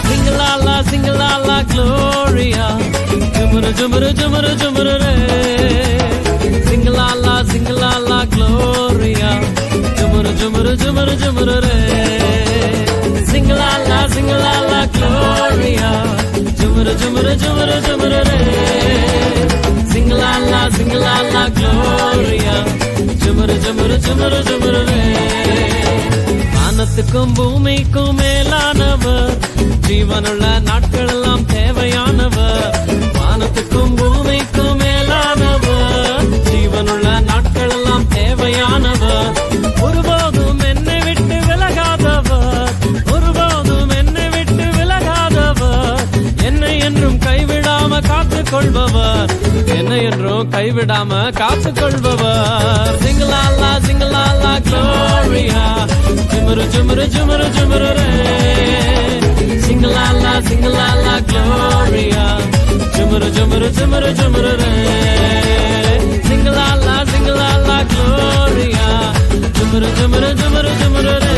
Singalala, singalala, Gloria. Jumuru, jumuru, jumuru, jumuru, re. Singalala, singalala, Gloria. Jumuru, jumuru, jumuru, jumuru, re. Singalala, singalala, Gloria. Jumuru, jumuru, jumuru, jumuru, re. Singalala, singalala, Gloria. Jumuru, jumuru, jumuru, jumuru, re. வானத்துக்கும் பூமிக்கும் மேலானவர், ஜீவனுள்ள நாட்கள் எல்லாம் தேவையானவர். வானத்துக்கும் பூமிக்கும் மேலானவர், ஜீவனுள்ள நாட்கள் எல்லாம் தேவையானவர். ஒருபோதும் என்னை விட்டு விலகாதவர், ஒருபோதும் என்னை விட்டு விலகாதவர். என்னை என்றும் கைவிடாம காத்துக் கொள்பவர், என்னை என்றும் கைவிடாம காத்துக் கொள்பவர். சிங்கலாலா சிங்கலாலா Gloria. Jumuru, jumuru, jumuru, jumuru, re. Singalala, singalala, Gloria. Jumuru, jumuru, jumuru, jumuru, re. Singalala, singalala, Gloria. Jumuru, jumuru, jumuru, jumuru, re.